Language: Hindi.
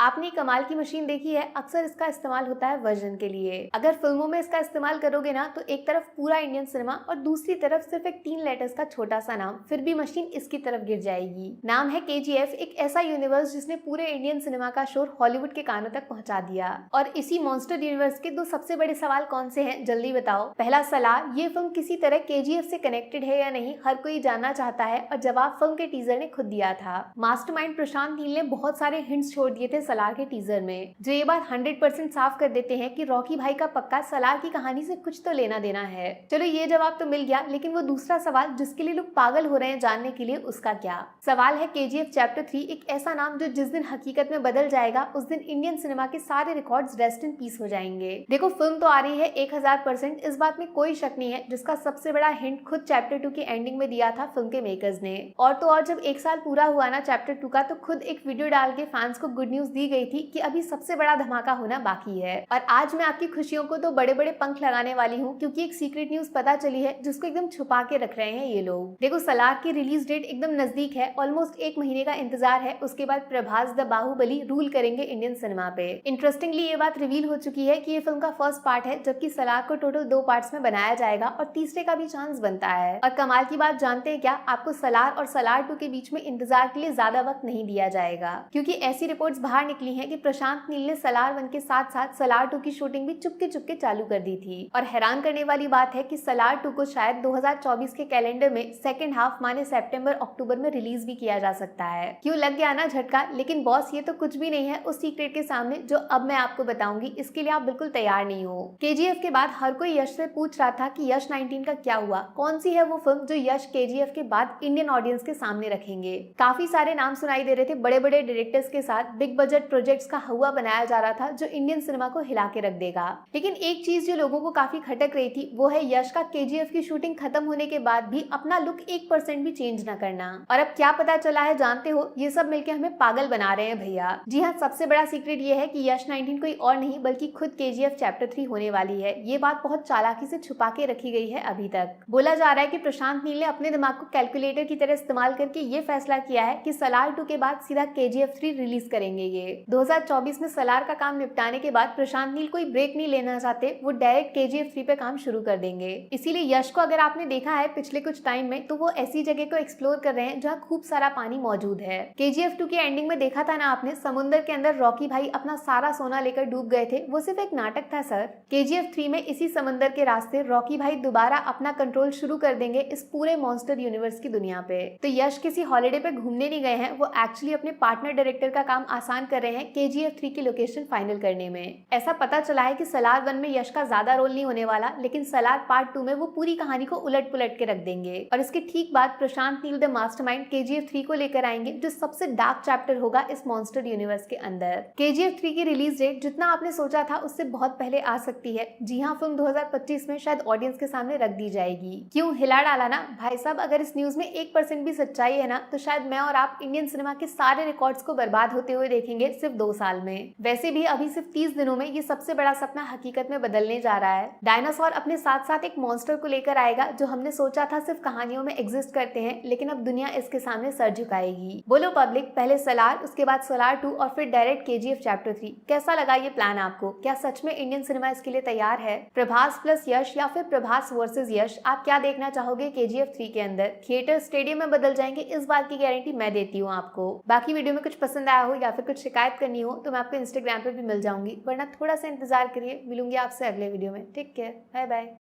आपने कमाल की मशीन देखी है, अक्सर इसका इस्तेमाल होता है वर्जन के लिए। अगर फिल्मों में इसका इस्तेमाल करोगे ना तो एक तरफ पूरा इंडियन सिनेमा और दूसरी तरफ सिर्फ एक 3 लेटर्स का छोटा सा नाम, फिर भी मशीन इसकी तरफ गिर जाएगी। नाम है KGF, एक ऐसा यूनिवर्स जिसने पूरे इंडियन सिनेमा का शोर हॉलीवुड के कानों तक पहुंचा दिया। और इसी मॉन्स्टर यूनिवर्स के 2 सबसे बड़े सवाल कौन से हैं, जल्दी बताओ। पहला सलार, ये फिल्म किसी तरह KGF से कनेक्टेड है या नहीं, हर कोई जानना चाहता है और जवाब फिल्म के टीजर ने खुद दिया था। मास्टरमाइंड प्रशांत नील ने बहुत सारे हिंट्स छोड़ दिए थे सलार के टीजर में, जो ये बात 100% साफ कर देते हैं कि रॉकी भाई का पक्का सलार की कहानी से कुछ तो लेना देना है। चलो ये जवाब तो मिल गया, लेकिन वो दूसरा सवाल जिसके लिए लोग पागल हो रहे हैं जानने के लिए, उसका क्या? सवाल है KGF चैप्टर 3, एक ऐसा नाम जो जिस दिन हकीकत में बदल जाएगा उस दिन इंडियन सिनेमा के सारे रिकॉर्ड्स रेस्ट इन पीस हो जाएंगे। देखो फिल्म तो आ रही है 1000%, इस बात में कोई शक नहीं है, जिसका सबसे बड़ा हिंट खुद चैप्टर 2 की एंडिंग में दिया था फिल्म के मेकर्स ने। और तो और जब 1 साल पूरा हुआ ना चैप्टर 2 का, तो खुद एक वीडियो डाल के फैंस को गुड न्यूज दी गई थी कि अभी सबसे बड़ा धमाका होना बाकी है। और आज मैं आपकी खुशियों को तो बड़े बड़े पंख लगाने वाली हूँ, क्योंकि एक सीक्रेट न्यूज पता चली है जिसको एकदम छुपा के रख रहे हैं ये लोग। देखो सलार की रिलीज डेट एकदम नजदीक है, ऑलमोस्ट 1 महीने का इंतजार है। उसके बाद प्रभास द बाहुबली रूल करेंगे इंडियन सिनेमा पे। इंटरेस्टिंगली ये बात रिवील हो चुकी है कि ये फिल्म का फर्स्ट पार्ट है, जबकि सलार को टोटल 2 पार्ट्स में बनाया जाएगा और तीसरे का भी चांस बनता है। और कमाल की बात जानते हैं क्या, आपको सलार और सलार 2 के बीच में इंतजार के लिए ज्यादा वक्त नहीं दिया जाएगा, क्योंकि ऐसी रिपोर्ट्स बाहर निकली हैं कि प्रशांत नील ने सलार 1 के साथ साथ सलार 2 की शूटिंग भी चुपके चुपके चालू कर दी थी। और हैरान करने वाली बात है कि सलार 2 को शायद 2024 के कैलेंडर में सेकंड हाफ माने सितंबर अक्टूबर में रिलीज भी किया जा सकता है। क्यों लग गया ना झटका? लेकिन बॉस ये तो कुछ भी नहीं है उस सीक्रेट के सामने जो अब मैं आपको बताऊंगी। इसके लिए आप बिल्कुल तैयार नहीं हो। KGF के बाद हर कोई यश से पूछ रहा था कि यश 19 का क्या हुआ, कौन सी है वो फिल्म जो यश KGF के बाद इंडियन ऑडियंस के सामने रखेंगे। काफी सारे नाम सुनाई दे रहे थे, बड़े बड़े डायरेक्टर्स के साथ बिग बजट प्रोजेक्ट्स का हवा बनाया जा रहा था जो इंडियन सिनेमा को हिला के रख देगा। लेकिन एक चीज जो लोगों को काफी खटक रही थी वो है यश का KGF की शूटिंग खत्म होने के बाद भी अपना लुक 1% भी चेंज न करना। और अब क्या पता चला है जानते हो, ये सब मिलके हमें पागल बना रहे हैं भैया। जी हाँ, सबसे बड़ा सीक्रेट ये है कि यश 19 कोई और नहीं बल्कि खुद KGF चैप्टर 3 होने वाली है। ये बात बहुत चालाकी से छुपा के रखी गई है। अभी तक बोला जा रहा है कि प्रशांत नील ने अपने दिमाग को कैलकुलेटर की तरह इस्तेमाल करके ये फैसला किया है कि सलार 2 के बाद सीधा KGF 3 रिलीज करेंगे। ये 2024 में सलार का काम निपटाने के बाद प्रशांत नील कोई ब्रेक नहीं लेना चाहते, वो डायरेक्ट KGF 3 पे काम शुरू कर देंगे। इसीलिए यश को अगर आपने देखा है पिछले कुछ टाइम में, तो वो ऐसी जगह को एक्सप्लोर कर रहे हैं जहाँ खूब सारा पानी मौजूद है। KGF 2 की एंडिंग में देखा था ना आपने, समुद्र के अंदर रॉकी भाई अपना सारा सोना लेकर डूब गए थे, वो सिर्फ एक नाटक था सर। KGF 3 में इसी समंदर के रास्ते रॉकी भाई दोबारा अपना कंट्रोल शुरू कर देंगे इस पूरे मॉन्स्टर यूनिवर्स की दुनिया पे। तो यश किसी हॉलिडे पे घूमने नहीं गए हैं, वो एक्चुअली अपने पार्टनर डायरेक्टर का काम आसान कर रहे हैं KGF 3 की लोकेशन फाइनल करने में। ऐसा पता चला है कि सलार 1 में यश का ज्यादा रोल नहीं होने वाला, लेकिन सलार पार्ट 2 में वो पूरी कहानी को उलट पुलट के रख देंगे। और इसके ठीक बाद Prashanth Neel the mastermind KGF 3 को लेकर आएंगे, जो सबसे डार्क चैप्टर होगा इस मॉन्स्टर यूनिवर्स के अंदर। KGF 3 की रिलीज डेट जितना आपने सोचा था उससे बहुत पहले आ सकती है। जी हाँ, फिल्म 2025 में शायद ऑडियंस के सामने रख दी जाएगी। क्यों हिला डाला ना भाई साहब? अगर इस न्यूज में 1% भी सच्चाई है ना, तो शायद मैं और आप इंडियन सिनेमा के सारे रिकॉर्ड्स को बर्बाद होते हुए देखेंगे सिर्फ 2 साल में। वैसे भी अभी सिर्फ 30 दिनों में ये सबसे बड़ा सपना हकीकत में बदलने जा रहा है। डायनासोर अपने साथ साथ एक मॉन्स्टर को लेकर आएगा जो हमने सोचा था सिर्फ कहानियों में एग्जिस्ट करते हैं, लेकिन अब दुनिया इसके सामने सर झुकाएगी। बोलो पब्लिक, पहले सलार, उसके बाद सलार 2 और फिर डायरेक्ट KGF चैप्टर 3। कैसा लगा ये प्लान आपको? क्या सच में इंडियन सिनेमा इसके लिए तैयार है? प्रभास प्लस यश या फिर प्रभास वर्सेस यश, आप क्या देखना चाहोगे KGF 3 के अंदर? थिएटर स्टेडियम में बदल जाएंगे, इस बात की गारंटी मैं देती हूँ आपको। बाकी वीडियो में कुछ पसंद आया हो या फिर कुछ शिकायत करनी हो तो मैं आपको इंस्टाग्राम पे भी मिल जाऊंगी, वरना थोड़ा सा इंतजार करिए, मिलूंगी आपसे अगले वीडियो में। Take care, bye bye.